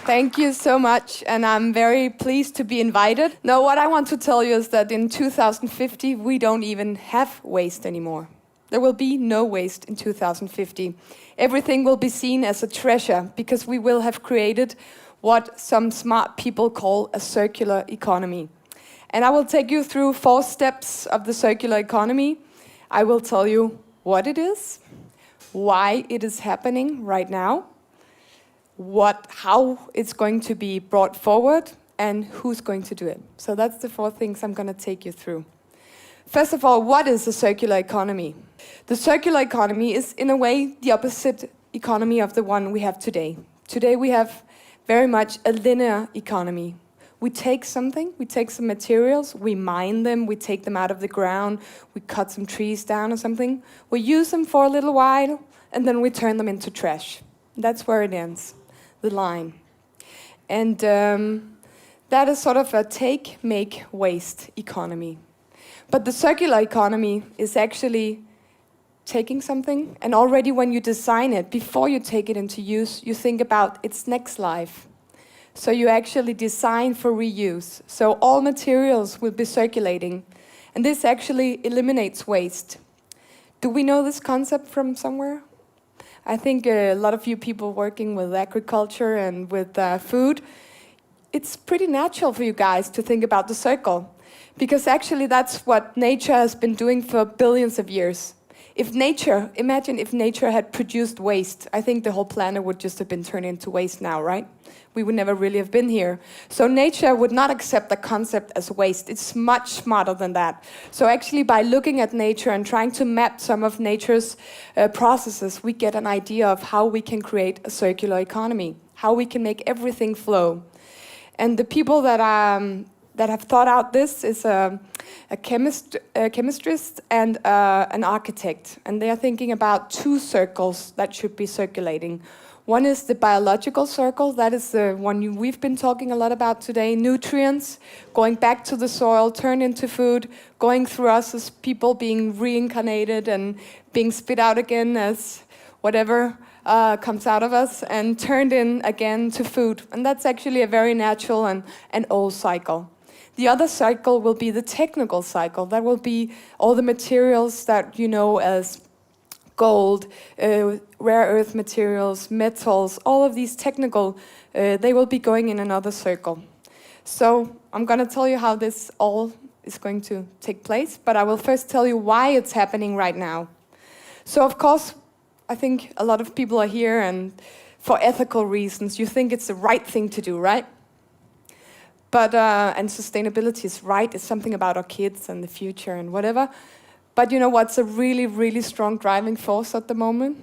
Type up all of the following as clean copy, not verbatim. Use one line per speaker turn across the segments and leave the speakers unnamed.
Thank you so much, and I'm very pleased to be invited. Now, what I want to tell you is that in 2050, we don't even have waste anymore. There will be no waste in 2050. Everything will be seen as a treasure because we will have created what some smart people call a circular economy. And I will take you through 4 steps of the circular economy. I will tell you what it is, why it is happening right now, how it's going to be brought forward, and who's going to do it. So that's the 4 things I'm going to take you through. First of all, what is a circular economy? The circular economy is, in a way, the opposite economy of the one we have today. Today we have very much a linear economy. We take something, we take some materials, we mine them, we take them out of the ground, we cut some trees down or something, we use them for a little while, and then we turn them into trash. That's where it ends, the line. And that is sort of a take, make, waste economy. But the circular economy is actually taking something, and already when you design it, before you take it into use, you think about its next life. So you actually design for reuse. So all materials will be circulating. And this actually eliminates waste. Do we know this concept from somewhere? I think a lot of you people working with agriculture and with food, it's pretty natural for you guys to think about the circle. Because actually that's what nature has been doing for billions of years. Imagine if nature had produced waste. I think the whole planet would just have been turned into waste now, right? We would never really have been here. So nature would not accept the concept as waste. It's much smarter than that. So actually by looking at nature and trying to map some of nature's processes, we get an idea of how we can create a circular economy, how we can make everything flow. And the people that have thought out this is a chemist and an architect. And they are thinking about 2 circles that should be circulating. One is the biological circle. That is the one we've been talking a lot about today. Nutrients going back to the soil, turned into food, going through us as people, being reincarnated and being spit out again as whatever comes out of us, and turned in again to food. And that's actually a very natural and an old cycle. The other cycle will be the technical cycle. That will be all the materials that you know as gold, rare earth materials, metals, all of these technical, they will be going in another circle. So I'm going to tell you how this all is going to take place, but I will first tell you why it's happening right now. So of course, I think a lot of people are here and for ethical reasons, you think it's the right thing to do, right? But, and sustainability is right, it's something about our kids and the future and whatever. But you know what's a really, really strong driving force at the moment?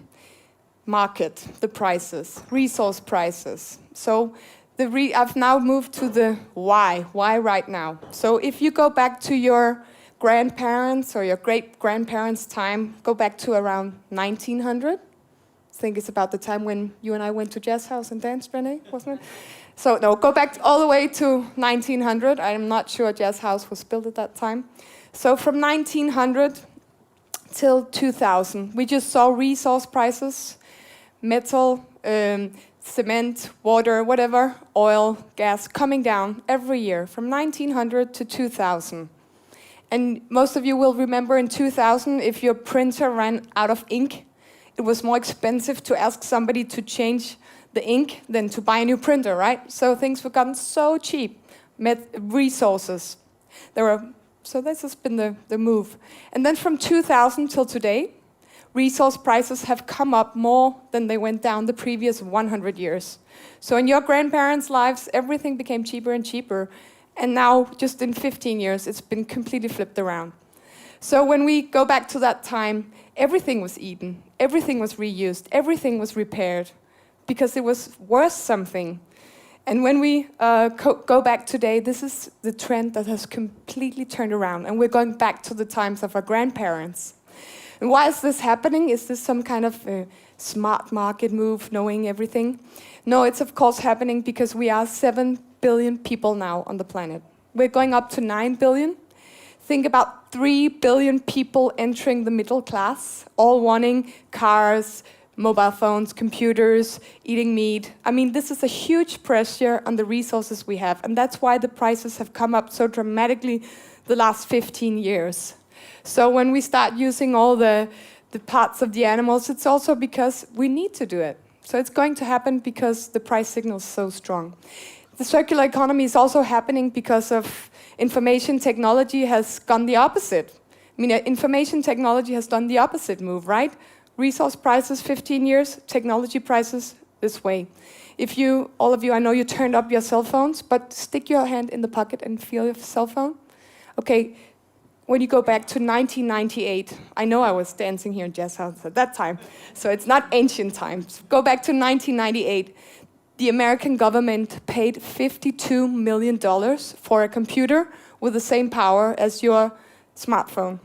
Market, the prices, resource prices. So I've now moved to the why right now? So if you go back to your grandparents or your great-grandparents' time, go back to around 1900. I think it's about the time when you and I went to Jazz House and danced, Renee, wasn't it? So no, go back all the way to 1900. I'm not sure Jazz House was built at that time. So from 1900 till 2000, we just saw resource prices, metal, cement, water, whatever, oil, gas, coming down every year from 1900 to 2000. And most of you will remember in 2000, if your printer ran out of ink, it was more expensive to ask somebody to change the ink than to buy a new printer, right? So things were gotten so cheap, resources. So this has been the move. And then from 2000 till today, resource prices have come up more than they went down the previous 100 years. So in your grandparents' lives, everything became cheaper and cheaper. And now, just in 15 years, it's been completely flipped around. So when we go back to that time, everything was eaten, everything was reused, everything was repaired, because it was worth something. And when we go back today, this is the trend that has completely turned around, and we're going back to the times of our grandparents. And why is this happening? Is this some kind of smart market move, knowing everything? No, it's of course happening because we are 7 billion people now on the planet. We're going up to 9 billion. Think about 3 billion people entering the middle class, all wanting cars, mobile phones, computers, eating meat. I mean, this is a huge pressure on the resources we have, and that's why the prices have come up so dramatically the last 15 years. So when we start using all the parts of the animals, it's also because we need to do it. So it's going to happen because the price signal is so strong. The circular economy is also happening because of information technology has gone the opposite. I mean, information technology has done the opposite move, right? Resource prices 15 years, technology prices this way. If you, all of you, I know you turned up your cell phones, but stick your hand in the pocket and feel your cell phone. Okay, when you go back to 1998, I know I was dancing here in Jazz House at that time, so it's not ancient times. Go back to 1998. The American government paid $52 million for a computer with the same power as your smartphone.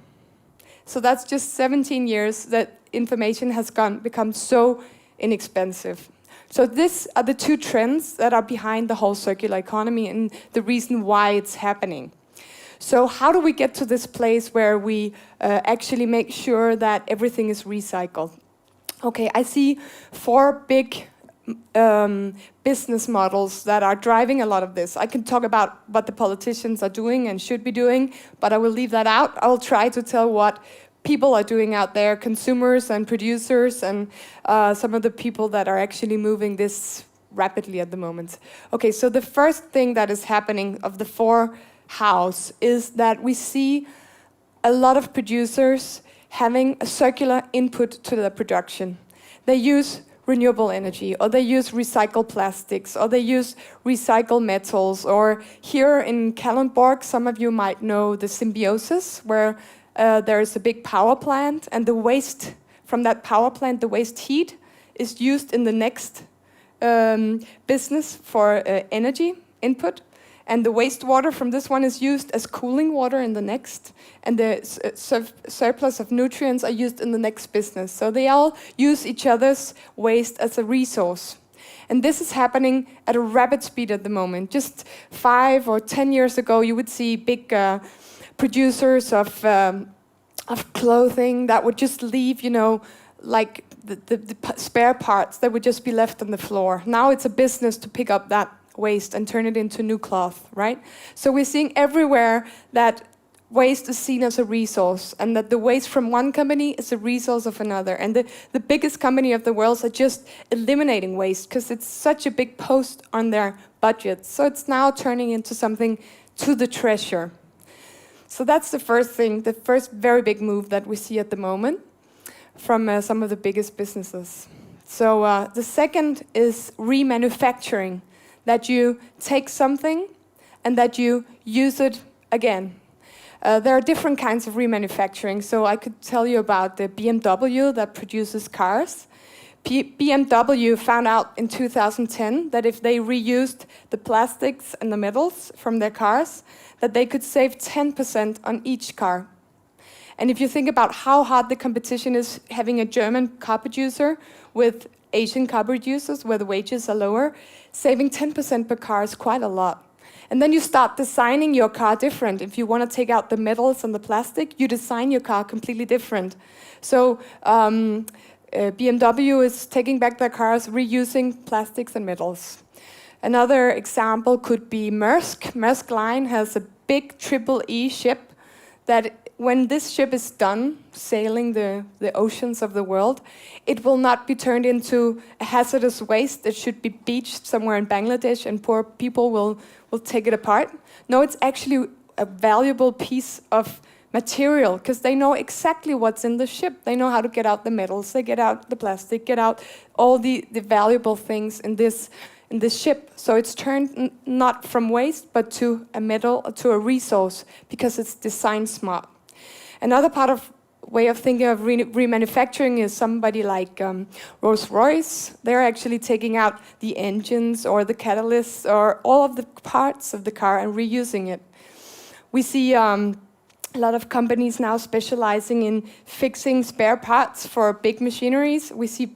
So that's just 17 years that information has become so inexpensive. So these are the two trends that are behind the whole circular economy and the reason why it's happening. So how do we get to this place where we actually make sure that everything is recycled? Okay, I see 4 big business models that are driving a lot of this. I can talk about what the politicians are doing and should be doing, but I will leave that out. I will try to tell what people are doing out there, consumers and producers and some of the people that are actually moving this rapidly at the moment. Okay, so the first thing that is happening of the 4 hows is that we see a lot of producers having a circular input to the production. They use renewable energy, or they use recycled plastics, or they use recycled metals, or here in Kalundborg, some of you might know the Symbiosis, where there is a big power plant, and the waste from that power plant, the waste heat, is used in the next business for energy input. And the wastewater from this one is used as cooling water in the next. And the surplus of nutrients are used in the next business. So they all use each other's waste as a resource. And this is happening at a rapid speed at the moment. Just 5 or 10 years ago, you would see big producers of clothing that would just leave, you know, like the spare parts that would just be left on the floor. Now it's a business to pick up that waste and turn it into new cloth, right? So we're seeing everywhere that waste is seen as a resource and that the waste from one company is a resource of another. And the biggest company of the world are just eliminating waste because it's such a big post on their budget. So it's now turning into something to the treasure. So that's the first thing, the first very big move that we see at the moment from some of the biggest businesses. So the second is remanufacturing. That you take something and that you use it again. There are different kinds of remanufacturing. So I could tell you about the BMW that produces cars. BMW found out in 2010 that if they reused the plastics and the metals from their cars, that they could save 10% on each car. And if you think about how hard the competition is having a German car producer with Asian car producers where the wages are lower, saving 10% per car is quite a lot. And then you start designing your car different. If you want to take out the metals and the plastic, you design your car completely different. So BMW is taking back their cars, reusing plastics and metals. Another example could be Maersk. Maersk Line has a big triple-E ship that when this ship is done sailing the oceans of the world, it will not be turned into a hazardous waste that should be beached somewhere in Bangladesh and poor people will take it apart. No, it's actually a valuable piece of material because they know exactly what's in the ship. They know how to get out the metals, they get out the plastic, get out all the valuable things in this ship. So it's turned not from waste, but to a metal, to a resource because it's designed smart. Another way of thinking of remanufacturing is somebody like Rolls-Royce. They're actually taking out the engines or the catalysts or all of the parts of the car and reusing it. We see a lot of companies now specializing in fixing spare parts for big machineries. We see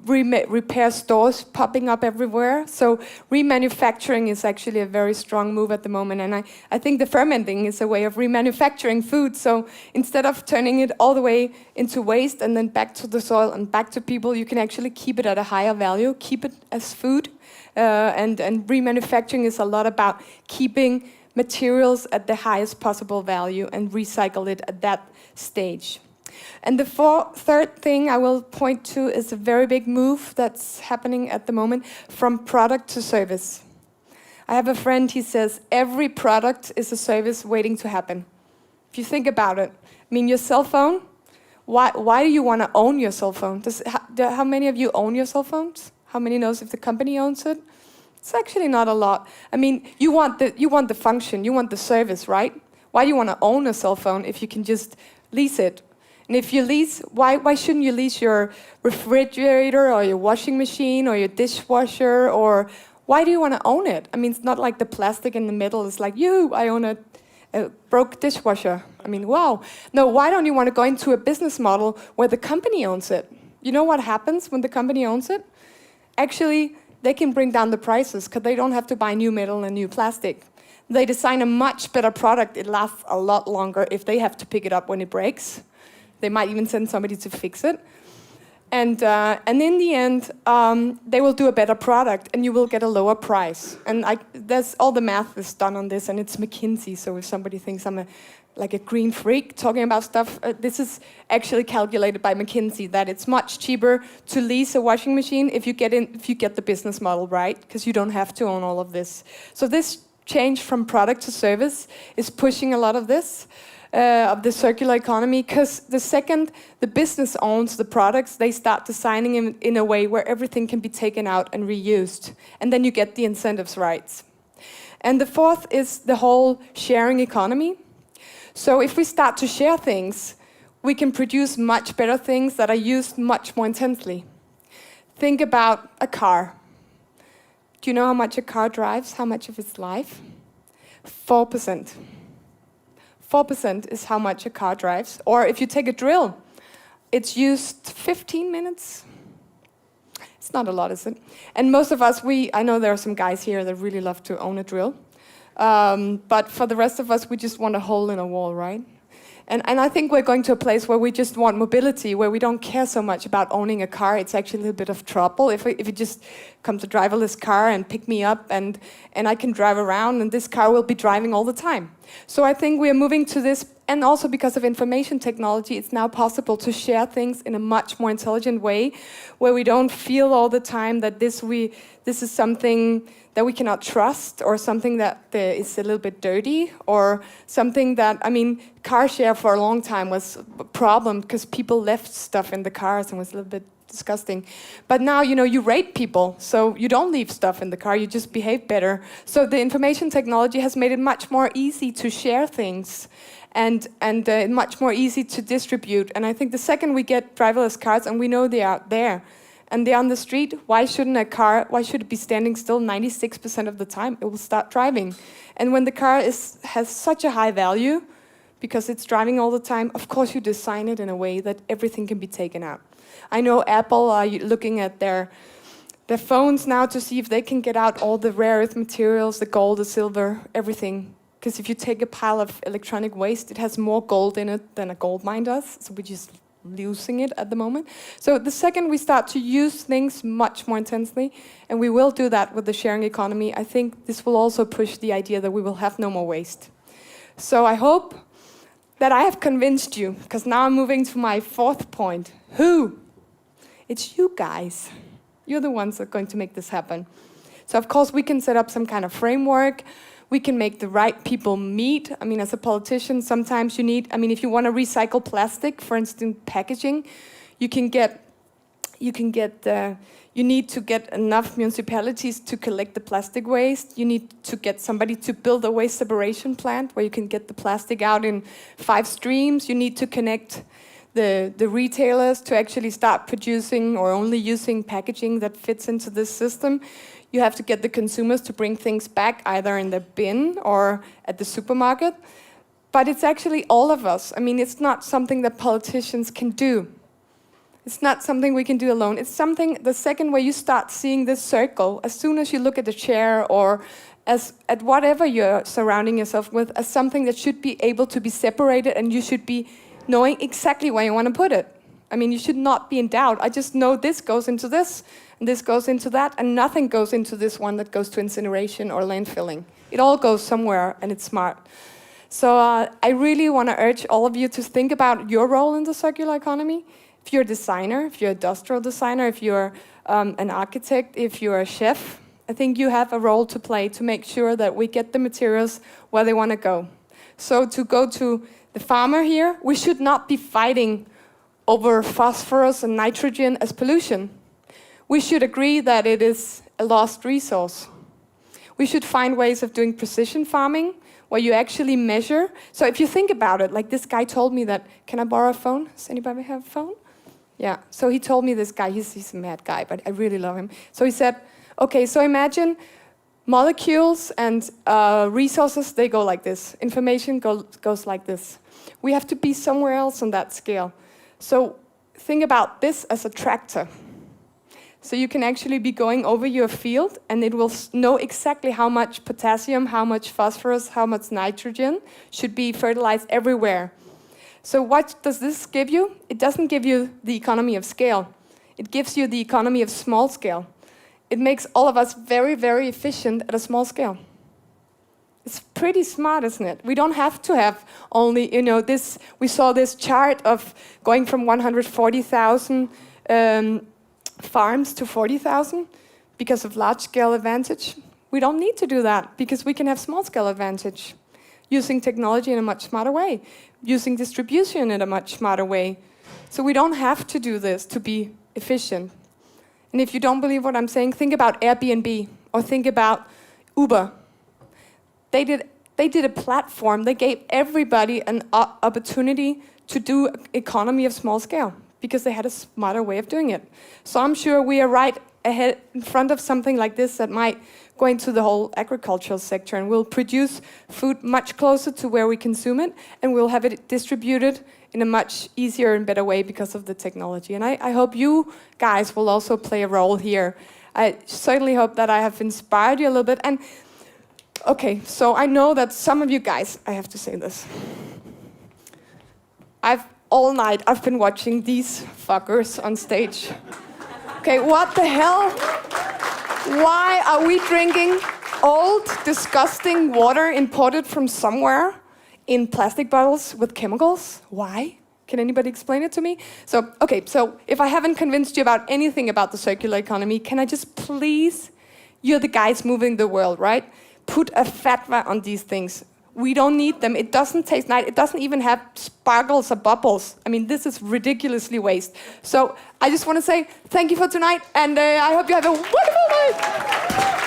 repair stores popping up everywhere. So remanufacturing is actually a very strong move at the moment. And I think the fermenting is a way of remanufacturing food. So instead of turning it all the way into waste and then back to the soil and back to people, you can actually keep it at a higher value, keep it as food. And remanufacturing is a lot about keeping materials at the highest possible value and recycle it at that stage. And the third thing I will point to is a very big move that's happening at the moment from product to service. I have a friend, he says, every product is a service waiting to happen. If you think about it, I mean, your cell phone, why do you want to own your cell phone? How many of you own your cell phones? How many knows if the company owns it? It's actually not a lot. I mean, you want the function, you want the service, right? Why do you want to own a cell phone if you can just lease it? And if you lease, why shouldn't you lease your refrigerator or your washing machine or your dishwasher? Or why do you want to own it? I mean, it's not like the plastic in the middle is like, I own a broke dishwasher. I mean, wow. No, why don't you want to go into a business model where the company owns it? You know what happens when the company owns it? Actually, they can bring down the prices because they don't have to buy new metal and new plastic. They design a much better product. It lasts a lot longer if they have to pick it up when it breaks. They might even send somebody to fix it. And in the end, they will do a better product and you will get a lower price. And there's all the math is done on this, and it's McKinsey. So if somebody thinks I'm like a green freak talking about stuff, this is actually calculated by McKinsey that it's much cheaper to lease a washing machine if you get the business model right, because you don't have to own all of this. So this change from product to service is pushing a lot of this. Of the circular economy, because the second the business owns the products, they start designing them in a way where everything can be taken out and reused. And then you get the incentives rights. And the fourth is the whole sharing economy. So if we start to share things, we can produce much better things that are used much more intensely. Think about a car. Do you know how much a car drives? How much of its life? 4%. 4% is how much a car drives. Or if you take a drill, it's used 15 minutes. It's not a lot, is it? And most of us, I know there are some guys here that really love to own a drill. But for the rest of us, we just want a hole in a wall, right? And I think we're going to a place where we just want mobility, where we don't care so much about owning a car. It's actually a little bit of trouble. If you just come to driverless car and pick me up and I can drive around and this car will be driving all the time. So I think we are moving to this, and also because of information technology, it's now possible to share things in a much more intelligent way, where we don't feel all the time that this is something that we cannot trust, or something that is a little bit dirty, or something that, I mean, car share for a long time was a problem because people left stuff in the cars and was a little bit disgusting. But now, you rate people, so you don't leave stuff in the car, you just behave better. So the information technology has made it much more easy to share things and much more easy to distribute. And I think the second we get driverless cars, and we know they are there, and they're on the street, why should it be standing still 96% of the time? It will start driving. And when the car has such a high value, because it's driving all the time, of course you design it in a way that everything can be taken out. I know Apple are looking at their phones now to see if they can get out all the rare earth materials, the gold, the silver, everything. Because if you take a pile of electronic waste, it has more gold in it than a gold mine does. So we're just losing it at the moment. So the second we start to use things much more intensely, and we will do that with the sharing economy, I think this will also push the idea that we will have no more waste. So I hope that I have convinced you, because now I'm moving to my fourth point. Who? It's you guys. You're the ones that are going to make this happen. So of course we can set up some kind of framework. We can make the right people meet. I mean, as a politician, sometimes you need, if you want to recycle plastic, for instance, packaging, you need to get enough municipalities to collect the plastic waste. You need to get somebody to build a waste separation plant where you can get the plastic out in 5 streams. You need to connect the retailers to actually start producing or only using packaging that fits into this system. You have to get the consumers to bring things back, either in the bin or at the supermarket. But it's actually all of us. It's not something that politicians can do. It's not something we can do alone. It's something, the second where you start seeing this circle, as soon as you look at the chair or at whatever you're surrounding yourself with, as something that should be able to be separated, and you should be knowing exactly where you want to put it. I mean, you should not be in doubt. I just know this goes into this, and this goes into that, and nothing goes into this one that goes to incineration or landfilling. It all goes somewhere, and it's smart. So I really want to urge all of you to think about your role in the circular economy. If you're a designer, if you're an industrial designer, if you're an architect, if you're a chef, I think you have a role to play to make sure that we get the materials where they want to go. So to go to the farmer here, we should not be fighting over phosphorus and nitrogen as pollution. We should agree that it is a lost resource. We should find ways of doing precision farming where you actually measure. So if you think about it, like this guy told me that, can I borrow a phone? Does anybody have a phone? Yeah, so he told me, this guy, he's a mad guy, but I really love him. So he said, okay, so imagine molecules and resources, they go like this. Information goes like this. We have to be somewhere else on that scale. So think about this as a tractor. So you can actually be going over your field, and it will know exactly how much potassium, how much phosphorus, how much nitrogen should be fertilized everywhere. So what does this give you? It doesn't give you the economy of scale. It gives you the economy of small scale. It makes all of us very, very efficient at a small scale. It's pretty smart, isn't it? We don't have to have only, this. We saw this chart of going from 140,000 farms to 40,000 because of large-scale advantage. We don't need to do that because we can have small-scale advantage using technology in a much smarter way, using distribution in a much smarter way. So we don't have to do this to be efficient. And if you don't believe what I'm saying, think about Airbnb or think about Uber. They did a platform. They gave everybody an opportunity to do economy of small scale because they had a smarter way of doing it. So I'm sure we are right ahead in front of something like this that might go into the whole agricultural sector, and we'll produce food much closer to where we consume it, and we'll have it distributed in a much easier and better way because of the technology. And I hope you guys will also play a role here. I certainly hope that I have inspired you a little bit. And okay, so I know that some of you guys, I have to say this. All night I've been watching these fuckers on stage. Okay, what the hell? Why are we drinking old, disgusting water imported from somewhere in plastic bottles with chemicals? Why? Can anybody explain it to me? So, okay, so if I haven't convinced you about anything about the circular economy, can I just please, you're the guys moving the world, right? Put a fatwa on these things. We don't need them. It doesn't taste nice. It doesn't even have sparkles or bubbles. I mean, this is ridiculously waste. So I just want to say thank you for tonight, and I hope you have a wonderful night.